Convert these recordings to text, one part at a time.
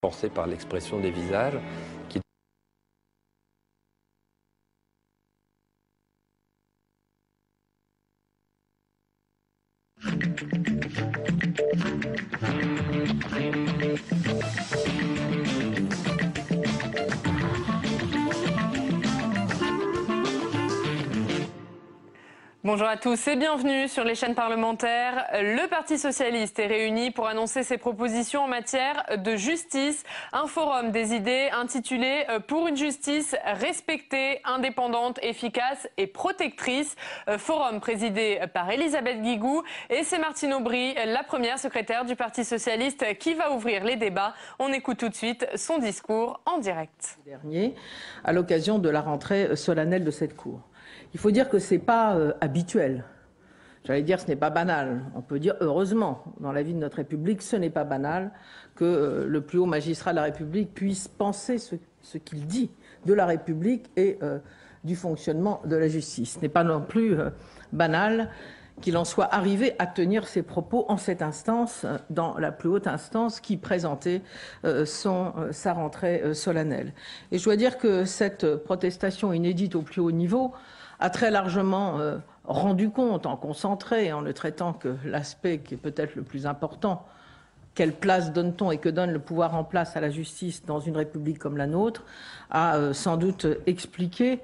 renforcée par l'expression des visages. Bonjour à tous et bienvenue sur les chaînes parlementaires. Le Parti socialiste est réuni pour annoncer ses propositions en matière de justice. Un forum des idées intitulé « Pour une justice respectée, indépendante, efficace et protectrice ». Forum présidé par Elisabeth Guigou et c'est Martine Aubry, la première secrétaire du Parti socialiste, qui va ouvrir les débats. On écoute tout de suite son discours en direct. Dernier, à l'occasion de la rentrée solennelle de cette Cour. Il faut dire que ce n'est pas habituel. J'allais dire ce n'est pas banal. On peut dire heureusement, dans la vie de notre République, ce n'est pas banal que le plus haut magistrat de la République puisse penser ce qu'il dit de la République et du fonctionnement de la justice. Ce n'est pas non plus banal qu'il en soit arrivé à tenir ses propos en cette instance, dans la plus haute instance qui présentait sa rentrée solennelle. Et je dois dire que cette protestation inédite au plus haut niveau a très largement rendu compte, en concentré, en ne traitant que l'aspect qui est peut-être le plus important, quelle place donne-t-on et que donne le pouvoir en place à la justice dans une république comme la nôtre, a sans doute expliqué,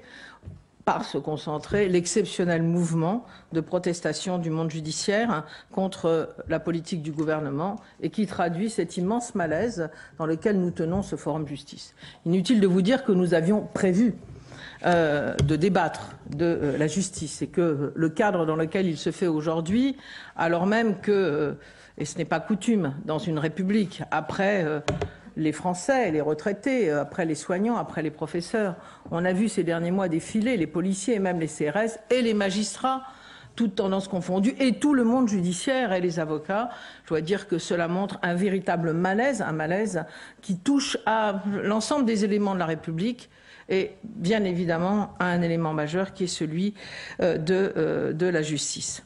par se concentrer, l'exceptionnel mouvement de protestation du monde judiciaire contre la politique du gouvernement et qui traduit cet immense malaise dans lequel nous tenons ce forum justice. Inutile de vous dire que nous avions prévu de débattre de la justice et que le cadre dans lequel il se fait aujourd'hui, alors même que, et ce n'est pas coutume dans une république, après les Français, les retraités, après les soignants, après les professeurs, on a vu ces derniers mois défiler les policiers et même les CRS et les magistrats, toutes tendances confondues, et tout le monde judiciaire et les avocats. Je dois dire que cela montre un véritable malaise, un malaise qui touche à l'ensemble des éléments de la République et bien évidemment à un élément majeur qui est celui de la justice.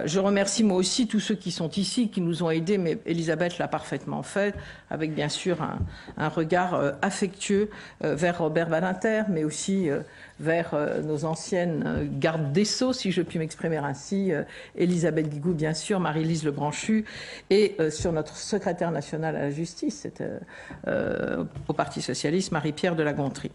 Je remercie moi aussi tous ceux qui sont ici, qui nous ont aidés, mais Elisabeth l'a parfaitement fait, avec bien sûr un regard affectueux vers Robert Badinter, mais aussi vers nos anciennes gardes des Sceaux, si je puis m'exprimer ainsi, Elisabeth Guigou, bien sûr, Marie-Lise Lebranchu, et sur notre secrétaire nationale à la justice, au Parti socialiste, Marie-Pierre de la Gontrie.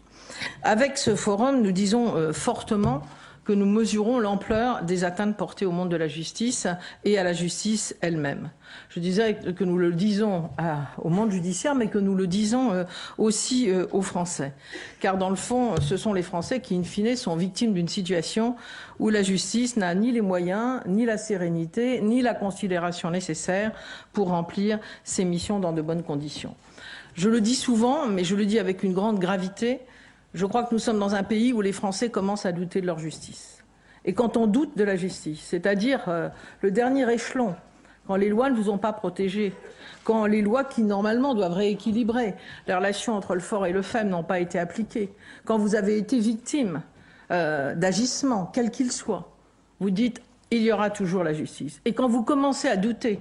Avec ce forum, nous disons fortement que nous mesurons l'ampleur des atteintes portées au monde de la justice et à la justice elle-même. Je disais que nous le disons au monde judiciaire, mais que nous le disons aussi aux Français. Car dans le fond, ce sont les Français qui, in fine, sont victimes d'une situation où la justice n'a ni les moyens, ni la sérénité, ni la considération nécessaire pour remplir ses missions dans de bonnes conditions. Je le dis souvent, mais je le dis avec une grande gravité, je crois que nous sommes dans un pays où les Français commencent à douter de leur justice. Et quand on doute de la justice, c'est-à-dire le dernier échelon, quand les lois ne vous ont pas protégé, quand les lois qui normalement doivent rééquilibrer les relations entre le fort et le faible n'ont pas été appliquées, quand vous avez été victime d'agissements, quels qu'ils soient, vous dites il y aura toujours la justice. Et quand vous commencez à douter,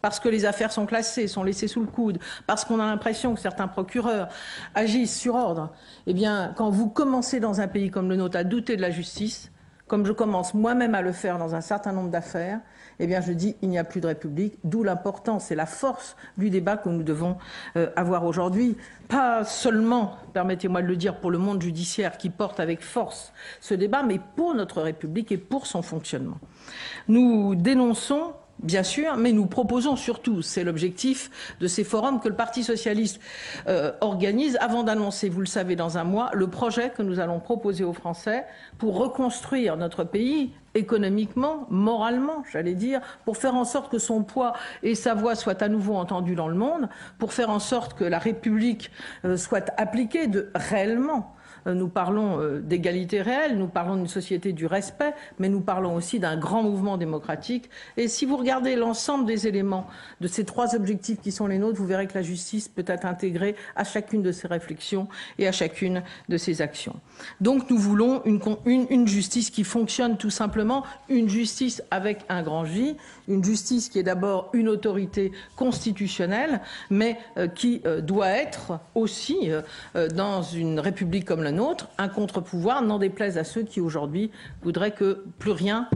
parce que les affaires sont classées, sont laissées sous le coude, parce qu'on a l'impression que certains procureurs agissent sur ordre, eh bien, quand vous commencez dans un pays comme le nôtre à douter de la justice, comme je commence moi-même à le faire dans un certain nombre d'affaires, eh bien, je dis il n'y a plus de République, d'où l'importance et la force du débat que nous devons avoir aujourd'hui. Pas seulement, permettez-moi de le dire, pour le monde judiciaire qui porte avec force ce débat, mais pour notre République et pour son fonctionnement. Nous dénonçons, bien sûr, mais nous proposons surtout, c'est l'objectif de ces forums que le Parti socialiste organise avant d'annoncer, vous le savez, dans un mois, le projet que nous allons proposer aux Français pour reconstruire notre pays économiquement, moralement, j'allais dire, pour faire en sorte que son poids et sa voix soient à nouveau entendus dans le monde, pour faire en sorte que la République soit appliquée réellement nous parlons d'égalité réelle, nous parlons d'une société du respect, mais nous parlons aussi d'un grand mouvement démocratique. Et si vous regardez l'ensemble des éléments de ces trois objectifs qui sont les nôtres, vous verrez que la justice peut être intégrée à chacune de ces réflexions et à chacune de ces actions. Donc nous voulons une justice qui fonctionne tout simplement, une justice avec un grand J, une justice qui est d'abord une autorité constitutionnelle, mais qui doit être aussi, dans une république comme la nôtre, un contre-pouvoir, n'en déplaise à ceux qui aujourd'hui voudraient que plus rien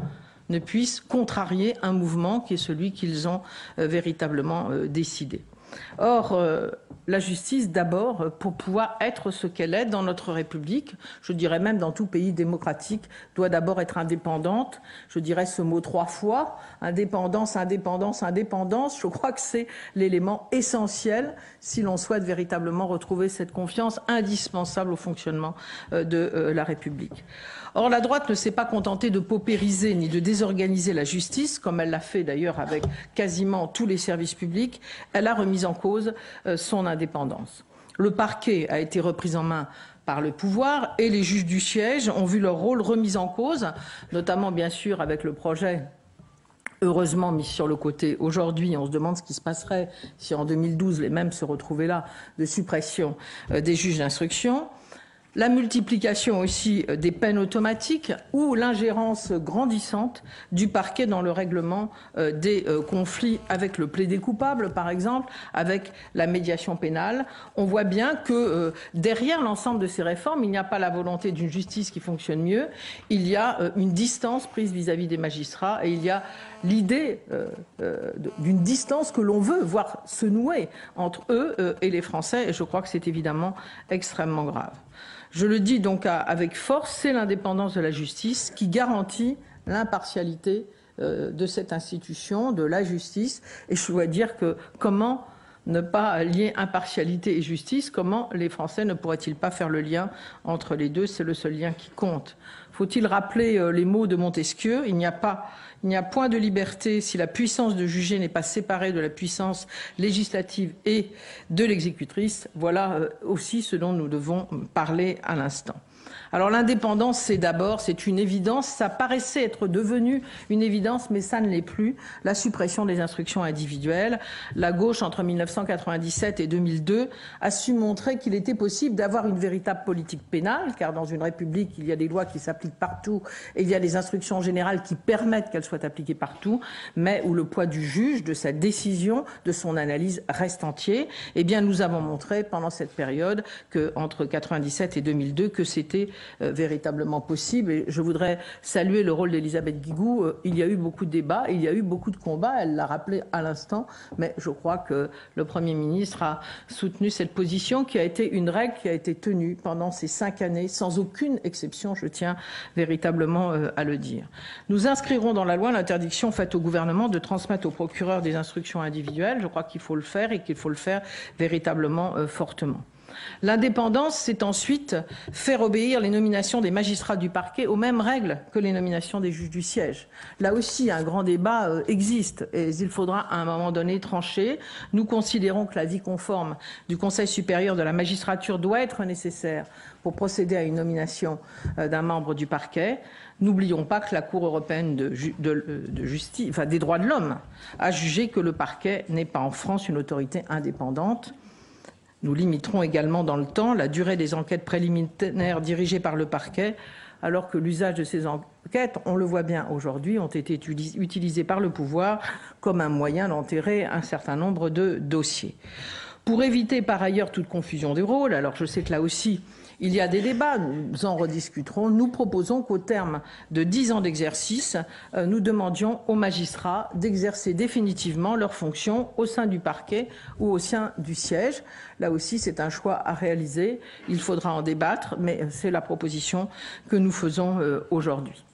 ne puisse contrarier un mouvement qui est celui qu'ils ont véritablement décidé. Or, la justice, d'abord, pour pouvoir être ce qu'elle est dans notre République, je dirais même dans tout pays démocratique, doit d'abord être indépendante. Je dirais ce mot 3 fois, indépendance, indépendance, indépendance. Je crois que c'est l'élément essentiel si l'on souhaite véritablement retrouver cette confiance indispensable au fonctionnement de la République. Or, la droite ne s'est pas contentée de paupériser ni de désorganiser la justice, comme elle l'a fait d'ailleurs avec quasiment tous les services publics. Elle a remis en cause son indépendance. Le parquet a été repris en main par le pouvoir et les juges du siège ont vu leur rôle remis en cause, notamment bien sûr avec le projet heureusement mis sur le côté. Aujourd'hui, on se demande ce qui se passerait si en 2012 les mêmes se retrouvaient là, de suppression des juges d'instruction. La multiplication aussi des peines automatiques ou l'ingérence grandissante du parquet dans le règlement des conflits avec le plaidé coupable, par exemple, avec la médiation pénale. On voit bien que derrière l'ensemble de ces réformes, il n'y a pas la volonté d'une justice qui fonctionne mieux, il y a une distance prise vis-à-vis des magistrats et il y a l'idée d'une distance que l'on veut voir se nouer entre eux et les Français. Et je crois que c'est évidemment extrêmement grave. Je le dis donc avec force, c'est l'indépendance de la justice qui garantit l'impartialité de cette institution, de la justice. Et je dois dire que comment ne pas lier impartialité et justice, comment les Français ne pourraient-ils pas faire le lien entre les deux? C'est le seul lien qui compte. Faut-il rappeler les mots de Montesquieu? Il n'y a point de liberté si la puissance de juger n'est pas séparée de la puissance législative et de l'exécutrice. Voilà aussi ce dont nous devons parler à l'instant. Alors l'indépendance, c'est une évidence. Ça paraissait être devenu une évidence, mais ça ne l'est plus. La suppression des instructions individuelles. La gauche, entre 1997 et 2002, a su montrer qu'il était possible d'avoir une véritable politique pénale, car dans une république, il y a des lois qui s'appliquent partout et il y a des instructions générales qui permettent qu'elles soient appliquées partout, mais où le poids du juge, de sa décision, de son analyse reste entier. Eh bien, nous avons montré pendant cette période entre 1997 et 2002 que c'était véritablement possible. Et je voudrais saluer le rôle d'Elisabeth Guigou. Il y a eu beaucoup de débats, il y a eu beaucoup de combats, elle l'a rappelé à l'instant, mais je crois que le Premier ministre a soutenu cette position qui a été une règle qui a été tenue pendant ces 5 années, sans aucune exception, je tiens véritablement à le dire. Nous inscrirons dans la loi l'interdiction faite au gouvernement de transmettre au procureur des instructions individuelles. Je crois qu'il faut le faire et qu'il faut le faire véritablement fortement. L'indépendance, c'est ensuite faire obéir les nominations des magistrats du parquet aux mêmes règles que les nominations des juges du siège. Là aussi, un grand débat existe et il faudra à un moment donné trancher. Nous considérons que l'avis conforme du Conseil supérieur de la magistrature doit être nécessaire pour procéder à une nomination d'un membre du parquet. N'oublions pas que la Cour européenne de justice, enfin des droits de l'homme, a jugé que le parquet n'est pas en France une autorité indépendante. Nous limiterons également dans le temps la durée des enquêtes préliminaires dirigées par le parquet, alors que l'usage de ces enquêtes, on le voit bien aujourd'hui, ont été utilisés par le pouvoir comme un moyen d'enterrer un certain nombre de dossiers. Pour éviter par ailleurs toute confusion des rôles, alors je sais que là aussi il y a des débats, nous en rediscuterons. Nous proposons qu'au terme de 10 ans d'exercice, nous demandions aux magistrats d'exercer définitivement leurs fonctions au sein du parquet ou au sein du siège. Là aussi, c'est un choix à réaliser. Il faudra en débattre, mais c'est la proposition que nous faisons aujourd'hui.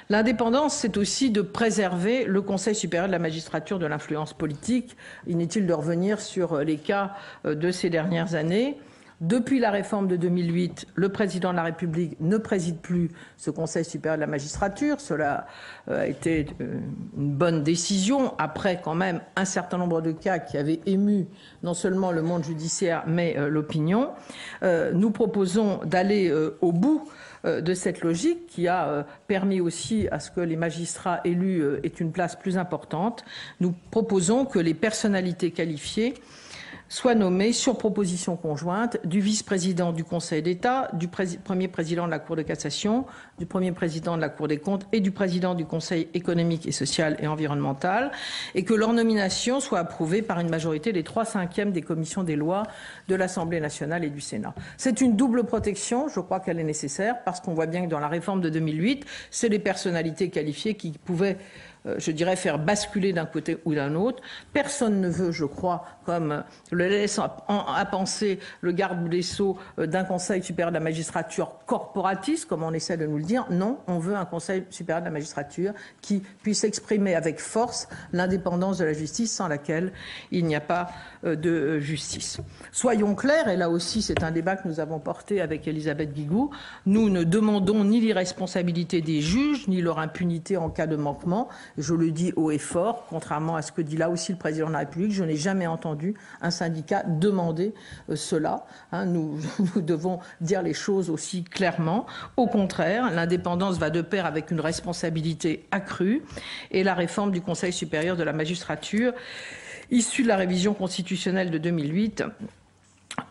L'indépendance, c'est aussi de préserver le Conseil supérieur de la magistrature de l'influence politique. Inutile de revenir sur les cas de ces dernières années. Depuis la réforme de 2008, le président de la République ne préside plus ce Conseil supérieur de la magistrature. Cela a été une bonne décision, après quand même un certain nombre de cas qui avaient ému non seulement le monde judiciaire, mais l'opinion. Nous proposons d'aller au bout de cette logique qui a permis aussi à ce que les magistrats élus aient une place plus importante. Nous proposons que les personnalités qualifiées soit nommé sur proposition conjointe du vice-président du Conseil d'État, du premier président de la Cour de cassation, du premier président de la Cour des comptes et du président du Conseil économique et social et environnemental, et que leur nomination soit approuvée par une majorité des 3/5 des commissions des lois de l'Assemblée nationale et du Sénat. C'est une double protection, je crois qu'elle est nécessaire, parce qu'on voit bien que dans la réforme de 2008, c'est les personnalités qualifiées qui pouvaient je dirais, faire basculer d'un côté ou d'un autre. Personne ne veut, je crois, comme le laisse à penser le garde des Sceaux, d'un Conseil supérieur de la magistrature corporatiste, comme on essaie de nous le dire. Non, on veut un Conseil supérieur de la magistrature qui puisse exprimer avec force l'indépendance de la justice, sans laquelle il n'y a pas de justice. Soyons clairs, et là aussi c'est un débat que nous avons porté avec Elisabeth Guigou, nous ne demandons ni l'irresponsabilité des juges, ni leur impunité en cas de manquement. Je le dis haut et fort, contrairement à ce que dit là aussi le président de la République, je n'ai jamais entendu un syndicat demander cela. Nous devons dire les choses aussi clairement. Au contraire, l'indépendance va de pair avec une responsabilité accrue, et la réforme du Conseil supérieur de la magistrature, issue de la révision constitutionnelle de 2008,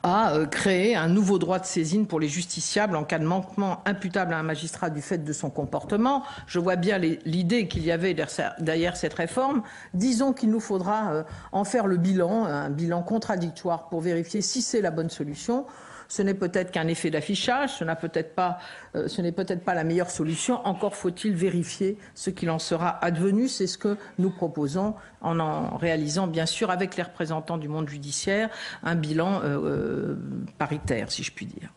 a créé un nouveau droit de saisine pour les justiciables en cas de manquement imputable à un magistrat du fait de son comportement. Je vois bien l'idée qu'il y avait derrière cette réforme. Disons qu'il nous faudra en faire le bilan, un bilan contradictoire pour vérifier si c'est la bonne solution. Ce n'est peut-être qu'un effet d'affichage, ce n'est peut-être pas la meilleure solution. Encore faut-il vérifier ce qu'il en sera advenu. C'est ce que nous proposons en réalisant, bien sûr, avec les représentants du monde judiciaire, un bilan paritaire, si je puis dire.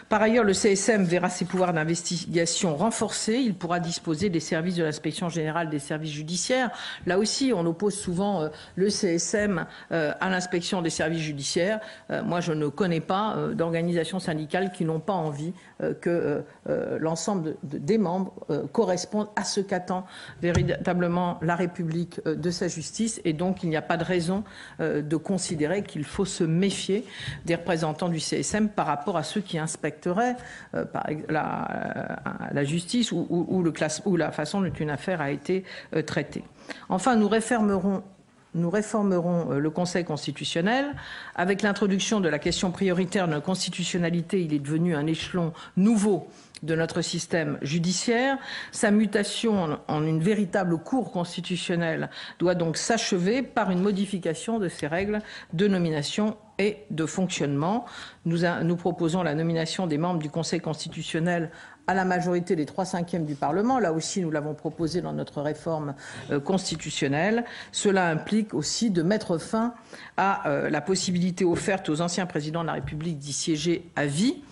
Par ailleurs, le CSM verra ses pouvoirs d'investigation renforcés. Il pourra disposer des services de l'inspection générale des services judiciaires. Là aussi, on oppose souvent le CSM à l'inspection des services judiciaires. Moi, je ne connais pas d'organisations syndicales qui n'ont pas envie que l'ensemble des membres correspondent à ce qu'attend véritablement la République de sa justice. Et donc, il n'y a pas de raison de considérer qu'il faut se méfier des représentants du CSM par rapport à ceux qui inspectent la justice ou la façon dont une affaire a été traitée. Enfin, nous réformerons le Conseil constitutionnel. Avec l'introduction de la question prioritaire de la constitutionnalité, il est devenu un échelon nouveau de notre système judiciaire. Sa mutation en une véritable cour constitutionnelle doit donc s'achever par une modification de ses règles de nomination et de fonctionnement. Nous proposons la nomination des membres du Conseil constitutionnel à la majorité des 3/5 du Parlement. Là aussi, nous l'avons proposé dans notre réforme constitutionnelle. Cela implique aussi de mettre fin à la possibilité offerte aux anciens présidents de la République d'y siéger à vie.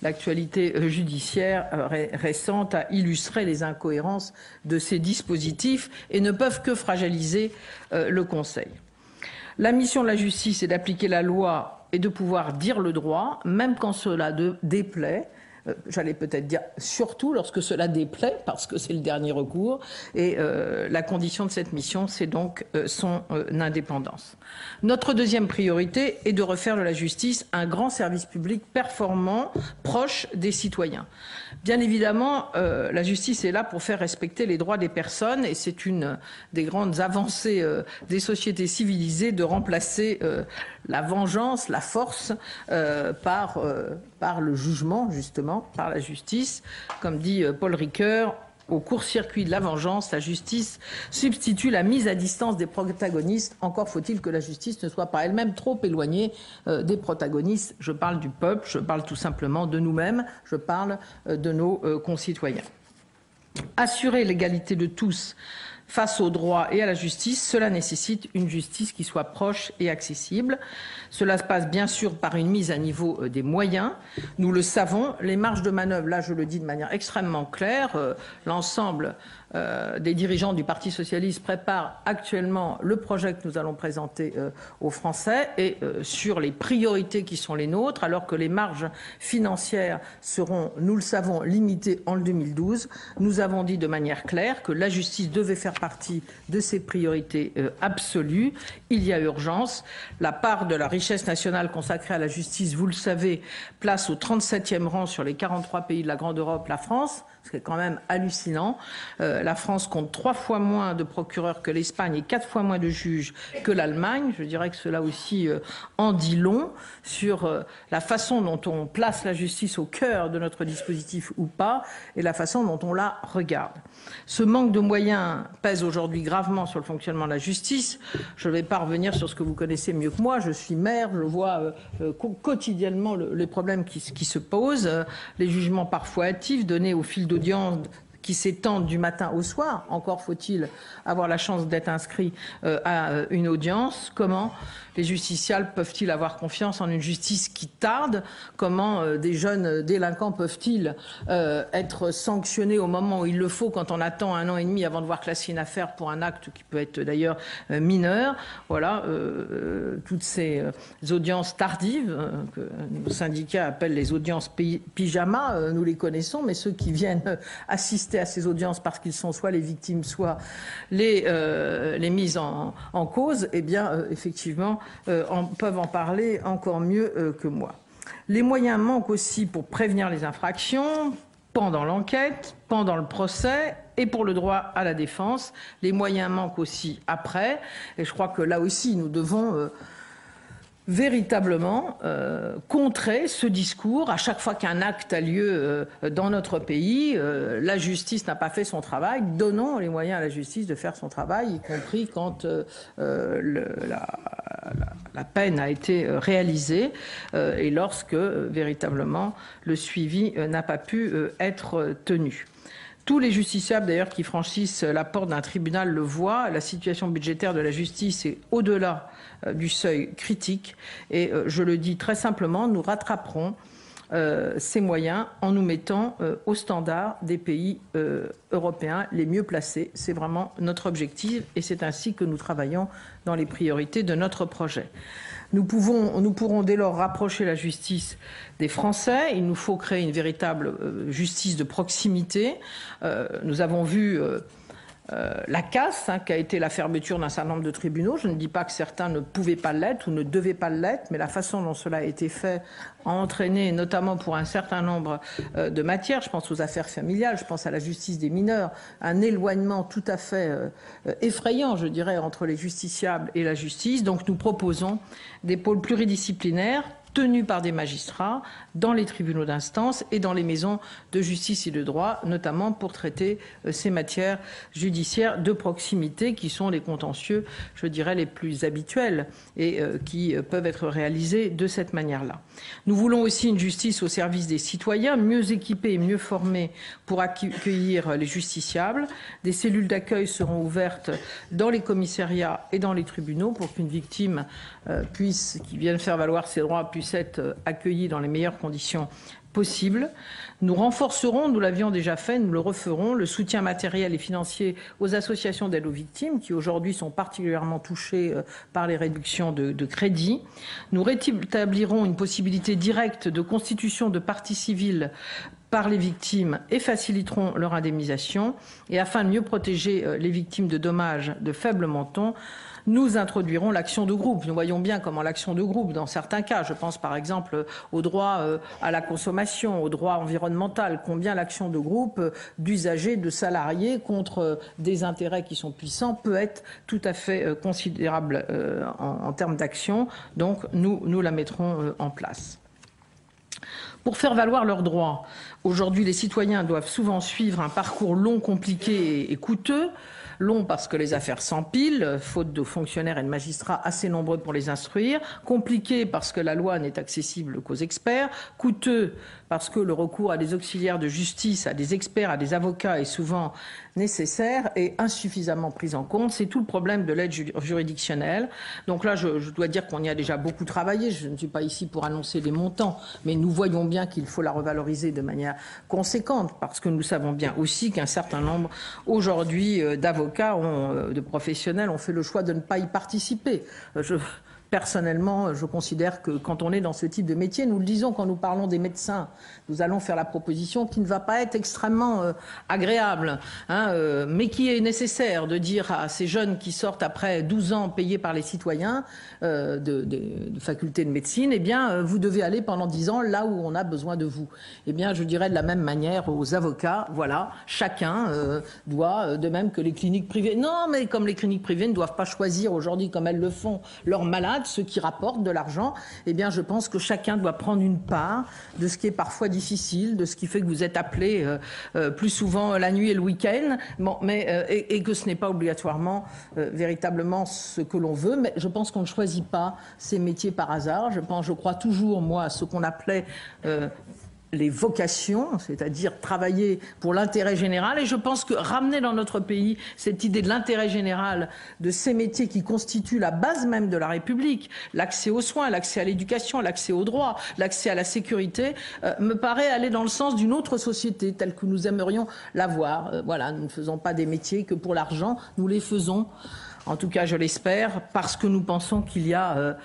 L'actualité judiciaire récente a illustré les incohérences de ces dispositifs et ne peuvent que fragiliser le Conseil. La mission de la justice est d'appliquer la loi et de pouvoir dire le droit, même quand cela déplaît. J'allais peut-être dire surtout lorsque cela déplaît, parce que c'est le dernier recours. Et la condition de cette mission, c'est donc son indépendance. Notre deuxième priorité est de refaire de la justice un grand service public performant, proche des citoyens. Bien évidemment, la justice est là pour faire respecter les droits des personnes, et c'est une des grandes avancées des sociétés civilisées de remplacer la vengeance, la force, par le jugement, justement, par la justice. Comme dit Paul Ricoeur, au court-circuit de la vengeance, la justice substitue la mise à distance des protagonistes. Encore faut-il que la justice ne soit pas elle-même trop éloignée des protagonistes. Je parle du peuple, je parle tout simplement de nous-mêmes, je parle de nos concitoyens. Assurer l'égalité de tous face au droit et à la justice, cela nécessite une justice qui soit proche et accessible. Cela se passe bien sûr par une mise à niveau des moyens. Nous le savons, les marges de manœuvre, là je le dis de manière extrêmement claire, l'ensemble des dirigeants du Parti socialiste préparent actuellement le projet que nous allons présenter aux Français et sur les priorités qui sont les nôtres, alors que les marges financières seront, nous le savons, limitées en 2012. Nous avons dit de manière claire que la justice devait faire partie de ces priorités absolues. Il y a urgence. La part de la richesse nationale consacrée à la justice, vous le savez, place au 37e rang sur les 43 pays de la Grande Europe la France. Ce qui est quand même hallucinant. La France compte 3 fois moins de procureurs que l'Espagne et 4 fois moins de juges que l'Allemagne. Je dirais que cela aussi en dit long sur la façon dont on place la justice au cœur de notre dispositif ou pas, et la façon dont on la regarde. Ce manque de moyens pèse aujourd'hui gravement sur le fonctionnement de la justice. Je ne vais pas revenir sur ce que vous connaissez mieux que moi. Je suis maire, je vois quotidiennement les problèmes qui se posent, les jugements parfois hâtifs donnés au fil d'audience qui s'étendent du matin au soir. Encore faut-il avoir la chance d'être inscrit à une audience. Comment les justiciables peuvent-ils avoir confiance en une justice qui tarde? Comment des jeunes délinquants peuvent-ils être sanctionnés au moment où il le faut, quand on attend 1 an et demi avant de voir classer une affaire pour un acte qui peut être d'ailleurs mineur? Voilà, toutes ces audiences tardives que nos syndicats appellent les audiences pyjama, nous les connaissons, mais ceux qui viennent assister à ces audiences parce qu'ils sont soit les victimes, soit les mises en cause, eh bien, effectivement, peuvent en parler encore mieux que moi. Les moyens manquent aussi pour prévenir les infractions, pendant l'enquête, pendant le procès et pour le droit à la défense. Les moyens manquent aussi après. Et je crois que là aussi, nous devons véritablement contrer ce discours. À chaque fois qu'un acte a lieu dans notre pays, la justice n'a pas fait son travail. Donnons les moyens à la justice de faire son travail, y compris quand la peine a été réalisée et lorsque véritablement le suivi n'a pas pu être tenu. Tous les justiciables, d'ailleurs, qui franchissent la porte d'un tribunal le voient. La situation budgétaire de la justice est au-delà du seuil critique. Et je le dis très simplement, nous rattraperons ces moyens en nous mettant au standard des pays européens les mieux placés. C'est vraiment notre objectif et c'est ainsi que nous travaillons dans les priorités de notre projet. Nous pourrons dès lors rapprocher la justice des Français. Il nous faut créer une véritable justice de proximité. Nous avons vu la casse qu'a été la fermeture d'un certain nombre de tribunaux. Je ne dis pas que certains ne pouvaient pas l'être ou ne devaient pas l'être, mais la façon dont cela a été fait a entraîné, notamment pour un certain nombre de matières, je pense aux affaires familiales, je pense à la justice des mineurs, un éloignement tout à fait effrayant, je dirais, entre les justiciables et la justice. Donc nous proposons des pôles pluridisciplinaires tenus par des magistrats dans les tribunaux d'instance et dans les maisons de justice et de droit, notamment pour traiter ces matières judiciaires de proximité qui sont les contentieux, je dirais, les plus habituels et qui peuvent être réalisés de cette manière-là. Nous voulons aussi une justice au service des citoyens, mieux équipée et mieux formée pour accueillir les justiciables. Des cellules d'accueil seront ouvertes dans les commissariats et dans les tribunaux pour qu'une victime qui vient faire valoir ses droits puisse être accueillie dans les meilleures conditions possibles. Nous renforcerons, nous l'avions déjà fait, nous le referons, le soutien matériel et financier aux associations d'aide aux victimes qui aujourd'hui sont particulièrement touchées par les réductions de crédit. Nous rétablirons une possibilité directe de constitution de partie civile par les victimes et faciliteront leur indemnisation. Et afin de mieux protéger les victimes de dommages de faible montant, nous introduirons l'action de groupe. Nous voyons bien comment l'action de groupe, dans certains cas, je pense par exemple au droit à la consommation, au droit environnemental, combien l'action de groupe d'usagers, de salariés contre des intérêts qui sont puissants peut être tout à fait considérable en termes d'action. Donc nous la mettrons en place. Pour faire valoir leurs droits, aujourd'hui les citoyens doivent souvent suivre un parcours long, compliqué et coûteux. Long parce que les affaires s'empilent, faute de fonctionnaires et de magistrats assez nombreux pour les instruire. Compliqué parce que la loi n'est accessible qu'aux experts. Coûteux parce que le recours à des auxiliaires de justice, à des experts, à des avocats est souvent nécessaire et insuffisamment pris en compte. C'est tout le problème de l'aide juridictionnelle. Donc là, je dois dire qu'on y a déjà beaucoup travaillé. Je ne suis pas ici pour annoncer des montants, mais nous voyons bien qu'il faut la revaloriser de manière conséquente, parce que nous savons bien aussi qu'un certain nombre aujourd'hui d'avocats, de professionnels ont fait le choix de ne pas y participer. Personnellement, je considère que quand on est dans ce type de métier, nous le disons quand nous parlons des médecins, nous allons faire la proposition qui ne va pas être extrêmement agréable, mais qui est nécessaire de dire à ces jeunes qui sortent après 12 ans payés par les citoyens de faculté de médecine, eh bien, vous devez aller pendant 10 ans là où on a besoin de vous. Eh bien, je dirais de la même manière aux avocats, voilà, chacun doit, de même que les cliniques privées, non, mais comme les cliniques privées ne doivent pas choisir aujourd'hui, comme elles le font, leurs malades, ceux qui rapportent de l'argent, eh bien, je pense que chacun doit prendre une part de ce qui est parfois difficile, de ce qui fait que vous êtes appelé plus souvent la nuit et le week-end, et que ce n'est pas obligatoirement véritablement ce que l'on veut. Mais je pense qu'on ne choisit pas ces métiers par hasard. Je crois toujours, moi, à ce qu'on appelait les vocations, c'est-à-dire travailler pour l'intérêt général. Et je pense que ramener dans notre pays cette idée de l'intérêt général, de ces métiers qui constituent la base même de la République, l'accès aux soins, l'accès à l'éducation, l'accès aux droits, l'accès à la sécurité, me paraît aller dans le sens d'une autre société telle que nous aimerions la voir. Voilà, nous ne faisons pas des métiers que pour l'argent, nous les faisons, en tout cas je l'espère, parce que nous pensons qu'il y a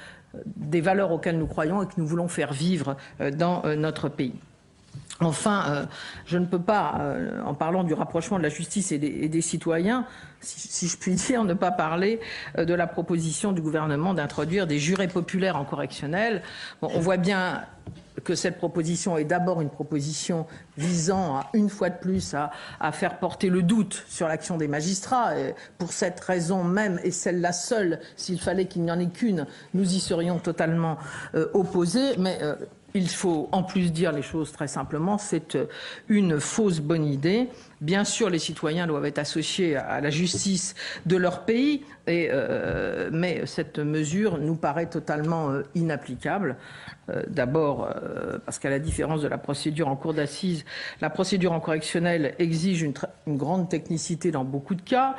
des valeurs auxquelles nous croyons et que nous voulons faire vivre dans notre pays. Enfin, je ne peux pas, en parlant du rapprochement de la justice et des citoyens, si je puis dire, ne pas parler de la proposition du gouvernement d'introduire des jurés populaires en correctionnel. Bon, on voit bien que cette proposition est d'abord une proposition visant, une fois de plus, à faire porter le doute sur l'action des magistrats. Et pour cette raison même, et celle-là seule, s'il fallait qu'il n'y en ait qu'une, nous y serions totalement opposés. Mais il faut en plus dire les choses très simplement, c'est une fausse bonne idée. Bien sûr, les citoyens doivent être associés à la justice de leur pays, mais cette mesure nous paraît totalement inapplicable. D'abord, parce qu'à la différence de la procédure en cour d'assises, la procédure en correctionnel exige une grande technicité dans beaucoup de cas,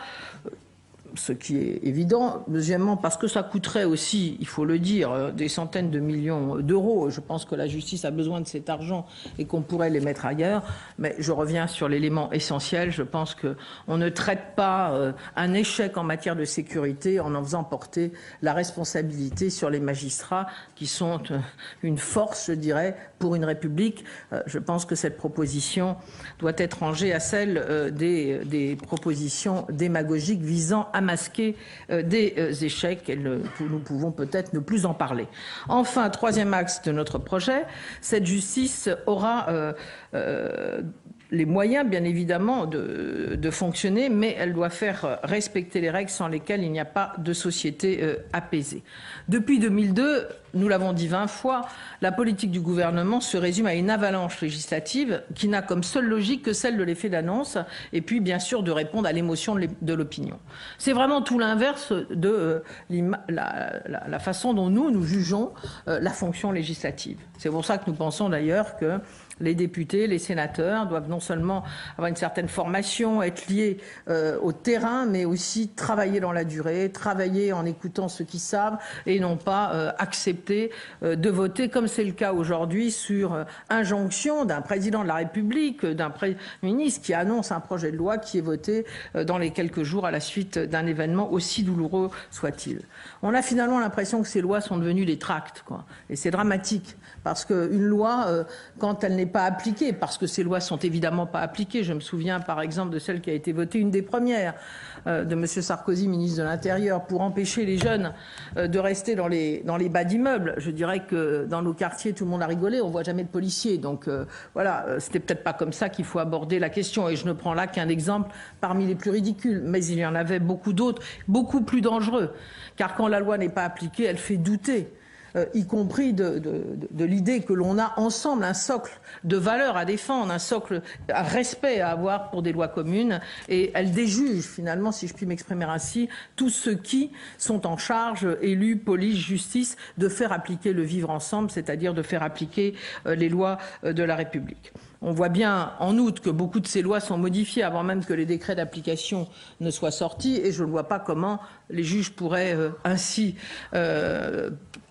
ce qui est évident. Deuxièmement, parce que ça coûterait aussi, il faut le dire, des centaines de millions d'euros. Je pense que la justice a besoin de cet argent et qu'on pourrait les mettre ailleurs. Mais je reviens sur l'élément essentiel. Je pense qu'on ne traite pas un échec en matière de sécurité en faisant porter la responsabilité sur les magistrats qui sont une force, je dirais, pour une République. Je pense que cette proposition doit être rangée à celle des propositions démagogiques visant à masquer des échecs et nous pouvons peut-être ne plus en parler. Enfin, troisième axe de notre projet, cette justice aura les moyens, bien évidemment, de fonctionner, mais elle doit faire respecter les règles sans lesquelles il n'y a pas de société apaisée. Depuis 2002, nous l'avons dit 20 fois, la politique du gouvernement se résume à une avalanche législative qui n'a comme seule logique que celle de l'effet d'annonce et puis, bien sûr, de répondre à l'émotion de l'opinion. C'est vraiment tout l'inverse de la façon dont nous jugeons la fonction législative. C'est pour ça que nous pensons d'ailleurs que les députés, les sénateurs doivent non seulement avoir une certaine formation, être liés au terrain, mais aussi travailler dans la durée, travailler en écoutant ceux qui savent et non pas accepter de voter, comme c'est le cas aujourd'hui, sur injonction d'un président de la République, d'un Premier ministre qui annonce un projet de loi qui est voté dans les quelques jours à la suite d'un événement aussi douloureux soit-il. On a finalement l'impression que ces lois sont devenues des tracts, quoi. Et c'est dramatique, parce qu'une loi, quand elle n'est pas appliquée, parce que ces lois sont évidemment pas appliquées. Je me souviens par exemple de celle qui a été votée, une des premières, de M. Sarkozy, ministre de l'Intérieur, pour empêcher les jeunes de rester dans les bas d'immeubles. Je dirais que dans nos quartiers, tout le monde a rigolé, on voit jamais de policiers. Donc voilà, c'était peut-être pas comme ça qu'il faut aborder la question. Et je ne prends là qu'un exemple parmi les plus ridicules. Mais il y en avait beaucoup d'autres, beaucoup plus dangereux. Car quand la loi n'est pas appliquée, elle fait douter. Y compris de l'idée que l'on a ensemble un socle de valeurs à défendre, un socle, un respect à avoir pour des lois communes, et elle déjuge finalement, si je puis m'exprimer ainsi, tous ceux qui sont en charge, élus, police, justice, de faire appliquer le vivre ensemble, c'est-à-dire de faire appliquer les lois de la République. On voit bien, en outre, que beaucoup de ces lois sont modifiées avant même que les décrets d'application ne soient sortis, et je ne vois pas comment les juges pourraient ainsi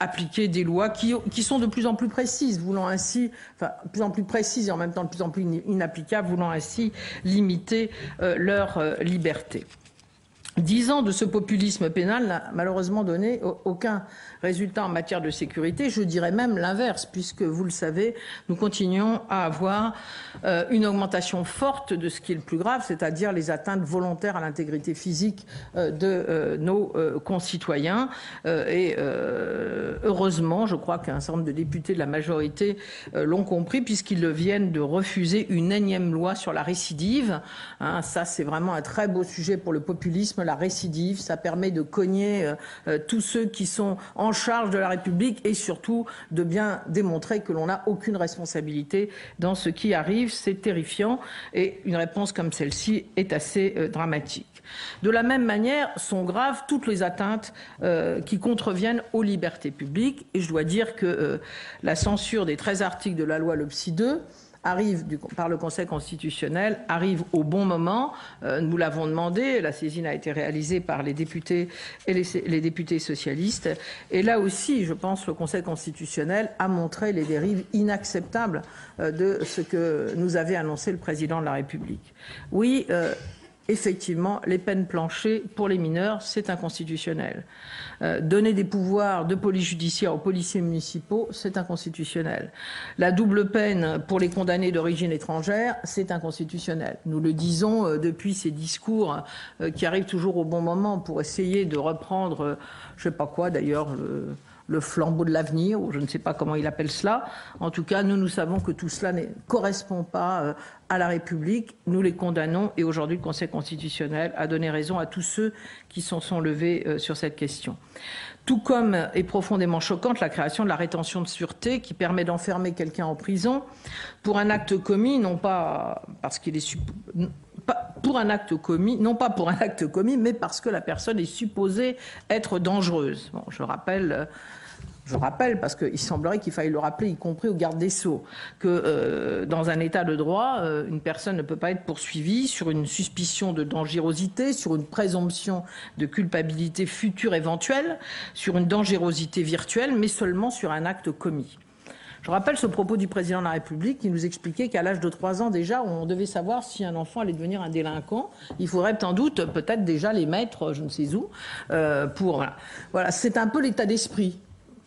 appliquer appliquer des lois qui sont de plus en plus précises, voulant ainsi, enfin, de plus en plus précises et en même temps de plus en plus inapplicables, voulant ainsi limiter leur liberté. 10 ans de ce populisme pénal n'a malheureusement donné aucun résultat en matière de sécurité. Je dirais même l'inverse, puisque, vous le savez, nous continuons à avoir une augmentation forte de ce qui est le plus grave, c'est-à-dire les atteintes volontaires à l'intégrité physique de nos concitoyens. Heureusement, je crois qu'un certain nombre de députés de la majorité l'ont compris, puisqu'ils viennent de refuser une énième loi sur la récidive. Ça, c'est vraiment un très beau sujet pour le populisme. La récidive, ça permet de cogner tous ceux qui sont en charge de la République et surtout de bien démontrer que l'on n'a aucune responsabilité dans ce qui arrive. C'est terrifiant et une réponse comme celle-ci est assez dramatique. De la même manière, sont graves toutes les atteintes qui contreviennent aux libertés publiques. Et je dois dire que la censure des 13 articles de la loi LOPSI 2 arrive par le Conseil constitutionnel, arrive au bon moment. Nous l'avons demandé, la saisine a été réalisée par les députés et les députés socialistes. Et là aussi, je pense, le Conseil constitutionnel a montré les dérives inacceptables de ce que nous avait annoncé le président de la République. Oui, effectivement, les peines planchées pour les mineurs, c'est inconstitutionnel. Donner des pouvoirs de police judiciaire aux policiers municipaux, c'est inconstitutionnel. La double peine pour les condamnés d'origine étrangère, c'est inconstitutionnel. Nous le disons depuis ces discours qui arrivent toujours au bon moment pour essayer de reprendre, je ne sais pas quoi d'ailleurs, le flambeau de l'avenir, ou je ne sais pas comment il appelle cela. En tout cas, nous savons que tout cela ne correspond pas à la République. Nous les condamnons et aujourd'hui, le Conseil constitutionnel a donné raison à tous ceux qui se sont levés sur cette question. Tout comme est profondément choquante la création de la rétention de sûreté qui permet d'enfermer quelqu'un en prison pour un acte commis, non pas parce qu'il est pour un acte commis, non pas pour un acte commis, mais parce que la personne est supposée être dangereuse. Bon, je rappelle, parce qu'il semblerait qu'il faille le rappeler, y compris au garde des Sceaux, que dans un état de droit, une personne ne peut pas être poursuivie sur une suspicion de dangerosité, sur une présomption de culpabilité future éventuelle, sur une dangerosité virtuelle, mais seulement sur un acte commis. Je rappelle ce propos du président de la République qui nous expliquait qu'à l'âge de 3 ans déjà, on devait savoir si un enfant allait devenir un délinquant. Il faudrait sans doute peut-être déjà les mettre, je ne sais où, pour... Voilà, c'est un peu l'état d'esprit.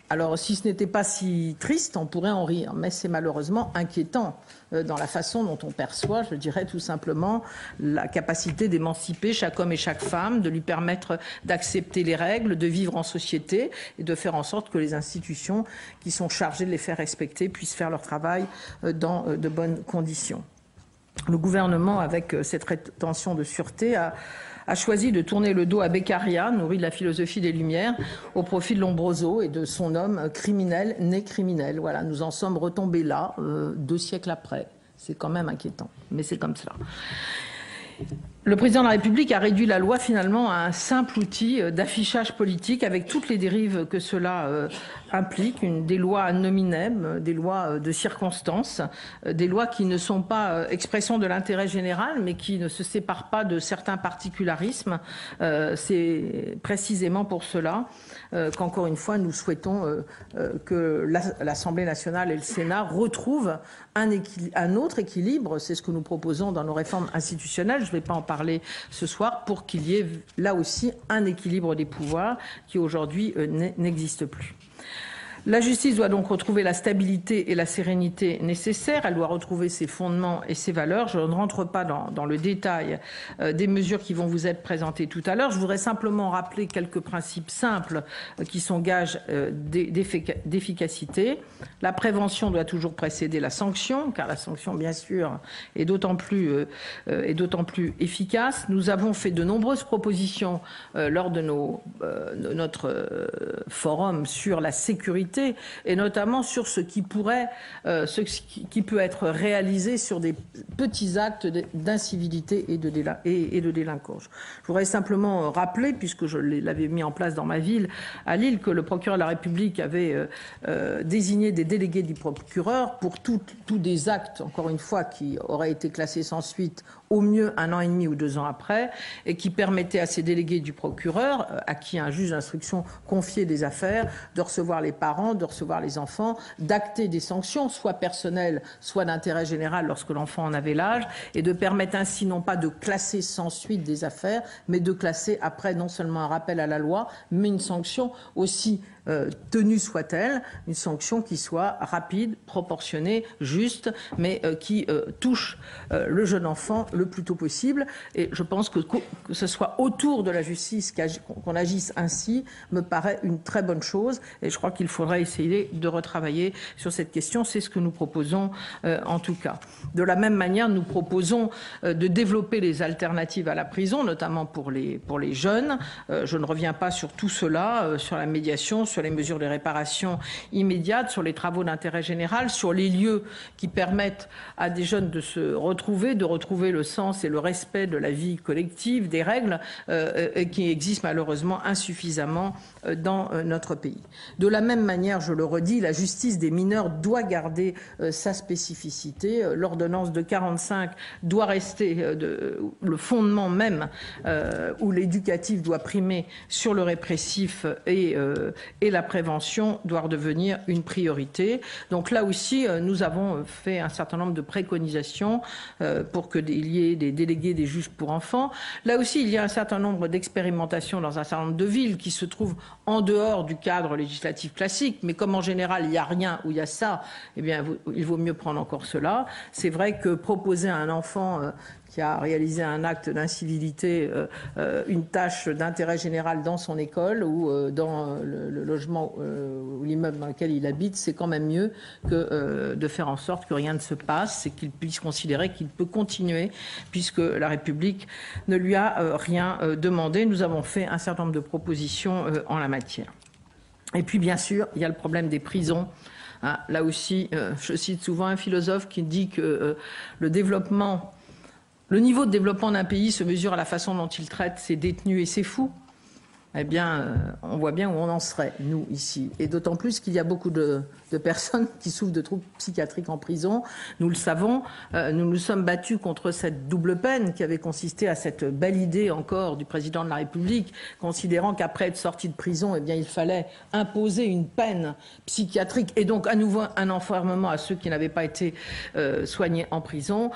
Alors, si ce n'était pas si triste, on pourrait en rire, mais c'est malheureusement inquiétant dans la façon dont on perçoit, je dirais tout simplement, la capacité d'émanciper chaque homme et chaque femme, de lui permettre d'accepter les règles, de vivre en société et de faire en sorte que les institutions qui sont chargées de les faire respecter puissent faire leur travail dans de bonnes conditions. Le gouvernement, avec cette rétention de sûreté, a choisi de tourner le dos à Beccaria, nourri de la philosophie des Lumières, au profit de Lombroso et de son homme criminel, né criminel. Voilà, nous en sommes retombés là, 2 siècles après. C'est quand même inquiétant, mais c'est comme cela. Le président de la République a réduit la loi finalement à un simple outil d'affichage politique avec toutes les dérives que cela implique, des lois ad nominem, des lois de circonstance, des lois qui ne sont pas expression de l'intérêt général mais qui ne se séparent pas de certains particularismes. C'est précisément pour cela qu'encore une fois nous souhaitons que l'Assemblée nationale et le Sénat retrouvent un autre équilibre. C'est ce que nous proposons dans nos réformes institutionnelles. Je ne vais pas en parler ce soir, pour qu'il y ait là aussi un équilibre des pouvoirs qui aujourd'hui n'existe plus. La justice doit donc retrouver la stabilité et la sérénité nécessaires. Elle doit retrouver ses fondements et ses valeurs. Je ne rentre pas dans le détail des mesures qui vont vous être présentées tout à l'heure. Je voudrais simplement rappeler quelques principes simples qui sont gages d'efficacité. La prévention doit toujours précéder la sanction, car la sanction, bien sûr, est d'autant plus efficace. Nous avons fait de nombreuses propositions lors de notre forum sur la sécurité, et notamment sur ce qui peut être réalisé sur des petits actes d'incivilité et de délinquance. Je voudrais simplement rappeler, puisque je l'avais mis en place dans ma ville, à Lille, que le procureur de la République avait désigné des délégués du procureur pour tous des actes, encore une fois, qui auraient été classés sans suite, au mieux 1 an et demi ou 2 ans après, et qui permettaient à ces délégués du procureur, à qui un juge d'instruction confiait des affaires, de recevoir les parents parents, de recevoir les enfants, d'acter des sanctions, soit personnelles, soit d'intérêt général lorsque l'enfant en avait l'âge, et de permettre ainsi non pas de classer sans suite des affaires, mais de classer après non seulement un rappel à la loi, mais une sanction aussi tenue soit-elle, une sanction qui soit rapide, proportionnée, juste, mais qui touche le jeune enfant le plus tôt possible. Et je pense que ce soit autour de la justice qu'on agisse ainsi me paraît une très bonne chose. Et je crois qu'il faudrait essayer de retravailler sur cette question. C'est ce que nous proposons en tout cas. De la même manière, nous proposons de développer les alternatives à la prison, notamment pour les jeunes. Je ne reviens pas sur tout cela, sur la médiation, sur les mesures de réparation immédiate, sur les travaux d'intérêt général, sur les lieux qui permettent à des jeunes de se retrouver, de retrouver le sens et le respect de la vie collective, des règles qui existent malheureusement insuffisamment dans notre pays. De la même manière, je le redis, la justice des mineurs doit garder sa spécificité. L'ordonnance de 45 doit rester le fondement même où l'éducatif doit primer sur le répressif et la prévention doit redevenir une priorité. Donc là aussi, nous avons fait un certain nombre de préconisations pour qu'il y ait des délégués des juges pour enfants. Là aussi, il y a un certain nombre d'expérimentations dans un certain nombre de villes qui se trouvent en dehors du cadre législatif classique, mais comme en général il n'y a rien où il y a ça, eh bien il vaut mieux prendre encore cela. C'est vrai que proposer à un enfant qui a réalisé un acte d'incivilité, une tâche d'intérêt général dans son école ou dans le logement ou l'immeuble dans lequel il habite, c'est quand même mieux que de faire en sorte que rien ne se passe et qu'il puisse considérer qu'il peut continuer puisque la République ne lui a rien demandé. Nous avons fait un certain nombre de propositions en la matière. Et puis bien sûr, il y a le problème des prisons. Là aussi, je cite souvent un philosophe qui dit que le niveau de développement d'un pays se mesure à la façon dont il traite ses détenus et ses fous. Eh bien, on voit bien où on en serait, nous, ici. Et d'autant plus qu'il y a beaucoup de personnes qui souffrent de troubles psychiatriques en prison. Nous le savons, nous nous sommes battus contre cette double peine qui avait consisté à cette belle idée encore du président de la République, considérant qu'après être sorti de prison, eh bien, il fallait imposer une peine psychiatrique et donc à nouveau un enfermement à ceux qui n'avaient pas été soignés en prison.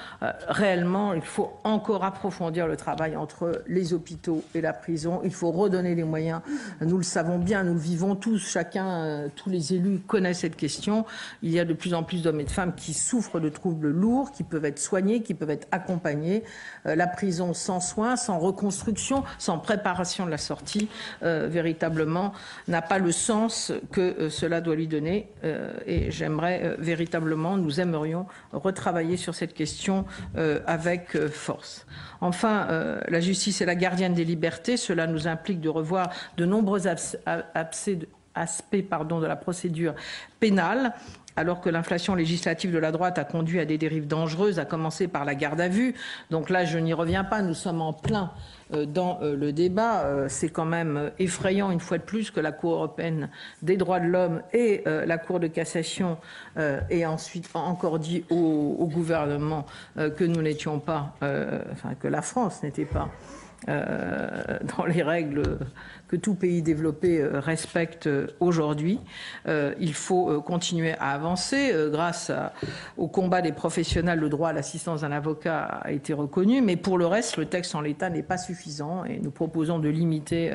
Réellement, il faut encore approfondir le travail entre les hôpitaux et la prison. Il faut redonner les moyens. Nous le savons bien, nous le vivons tous, chacun, tous les élus connaissent cette question. Il y a de plus en plus d'hommes et de femmes qui souffrent de troubles lourds, qui peuvent être soignés, qui peuvent être accompagnés. La prison sans soins, sans reconstruction, sans préparation de la sortie, véritablement, n'a pas le sens que cela doit lui donner. Et j'aimerais véritablement, nous aimerions retravailler sur cette question avec force. Enfin, la justice est la gardienne des libertés. Cela nous implique de revoir de nombreux aspects de la procédure pénale, alors que l'inflation législative de la droite a conduit à des dérives dangereuses, à commencer par la garde à vue. Donc là, je n'y reviens pas, nous sommes en plein dans le débat. C'est quand même effrayant, une fois de plus, que la Cour européenne des droits de l'homme et la Cour de cassation aient ensuite encore dit au gouvernement que nous n'étions pas, que la France n'était pas dans les règles que tout pays développé respecte aujourd'hui. Il faut continuer à avancer. Grâce au combat des professionnels, le droit à l'assistance d'un avocat a été reconnu, mais pour le reste, le texte en l'état n'est pas suffisant et nous proposons de limiter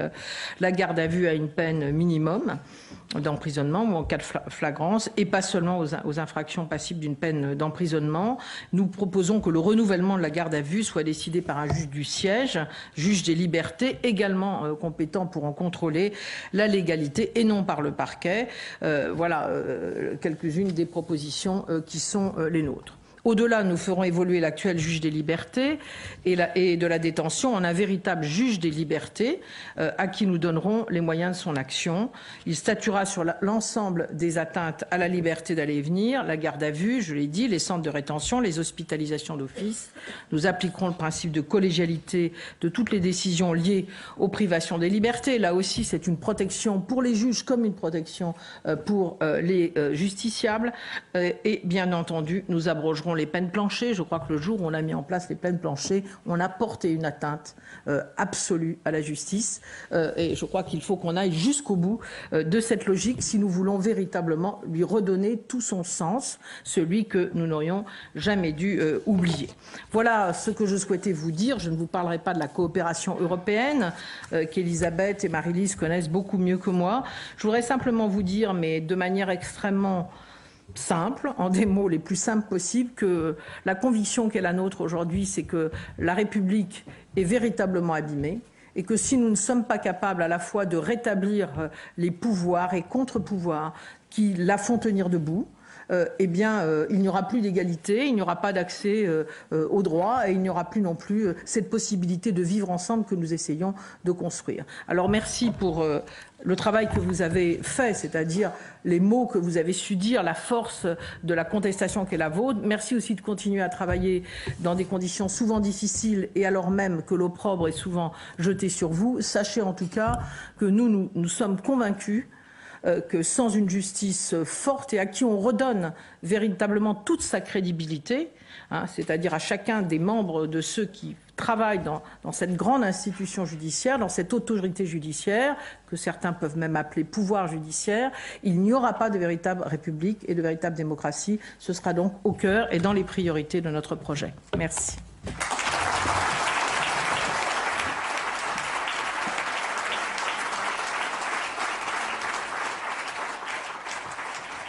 la garde à vue à une peine minimum d'emprisonnement ou en cas de flagrance et pas seulement aux infractions passibles d'une peine d'emprisonnement. Nous proposons que le renouvellement de la garde à vue soit décidé par un juge du siège, juge des libertés, également compétent pour en contrôler la légalité et non par le parquet. Voilà quelques-unes des propositions qui sont les nôtres. Au-delà, nous ferons évoluer l'actuel juge des libertés et de la détention en un véritable juge des libertés à qui nous donnerons les moyens de son action. Il statuera sur l'ensemble des atteintes à la liberté d'aller et venir, la garde à vue, je l'ai dit, les centres de rétention, les hospitalisations d'office. Nous appliquerons le principe de collégialité de toutes les décisions liées aux privations des libertés. Là aussi, c'est une protection pour les juges comme une protection pour les justiciables. Et bien entendu, nous abrogerons les peines planchers. Je crois que le jour où on a mis en place les peines planchers, on a porté une atteinte absolue à la justice. Et je crois qu'il faut qu'on aille jusqu'au bout de cette logique si nous voulons véritablement lui redonner tout son sens, celui que nous n'aurions jamais dû oublier. Voilà ce que je souhaitais vous dire. Je ne vous parlerai pas de la coopération européenne qu'Elisabeth et Marie-Lise connaissent beaucoup mieux que moi. Je voudrais simplement vous dire, mais de manière extrêmement simple, en des mots les plus simples possibles, que la conviction qui est la nôtre aujourd'hui, c'est que la République est véritablement abîmée et que si nous ne sommes pas capables à la fois de rétablir les pouvoirs et contre-pouvoirs qui la font tenir debout, il n'y aura plus d'égalité, il n'y aura pas d'accès aux droits et il n'y aura plus non plus cette possibilité de vivre ensemble que nous essayons de construire. Alors merci pour le travail que vous avez fait, c'est-à-dire les mots que vous avez su dire, la force de la contestation qui est la vôtre. Merci aussi de continuer à travailler dans des conditions souvent difficiles et alors même que l'opprobre est souvent jeté sur vous. Sachez en tout cas que nous sommes convaincus que sans une justice forte et à qui on redonne véritablement toute sa crédibilité, c'est-à-dire à chacun des membres de ceux qui travaillent dans cette grande institution judiciaire, dans cette autorité judiciaire, que certains peuvent même appeler pouvoir judiciaire, il n'y aura pas de véritable république et de véritable démocratie. Ce sera donc au cœur et dans les priorités de notre projet. Merci.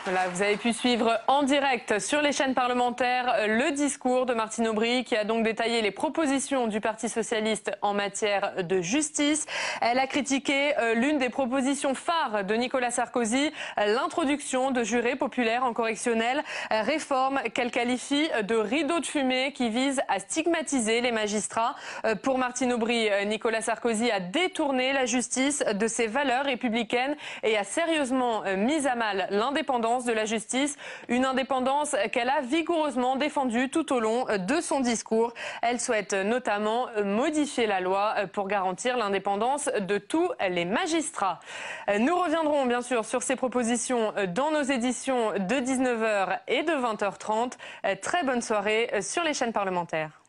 Voilà, vous avez pu suivre en direct sur les chaînes parlementaires le discours de Martine Aubry qui a donc détaillé les propositions du Parti socialiste en matière de justice. Elle a critiqué l'une des propositions phares de Nicolas Sarkozy, l'introduction de jurés populaires en correctionnel, réforme qu'elle qualifie de rideau de fumée qui vise à stigmatiser les magistrats. Pour Martine Aubry, Nicolas Sarkozy a détourné la justice de ses valeurs républicaines et a sérieusement mis à mal l'indépendance de la justice, une indépendance qu'elle a vigoureusement défendue tout au long de son discours. Elle souhaite notamment modifier la loi pour garantir l'indépendance de tous les magistrats. Nous reviendrons bien sûr sur ces propositions dans nos éditions de 19h et de 20h30. Très bonne soirée sur les chaînes parlementaires.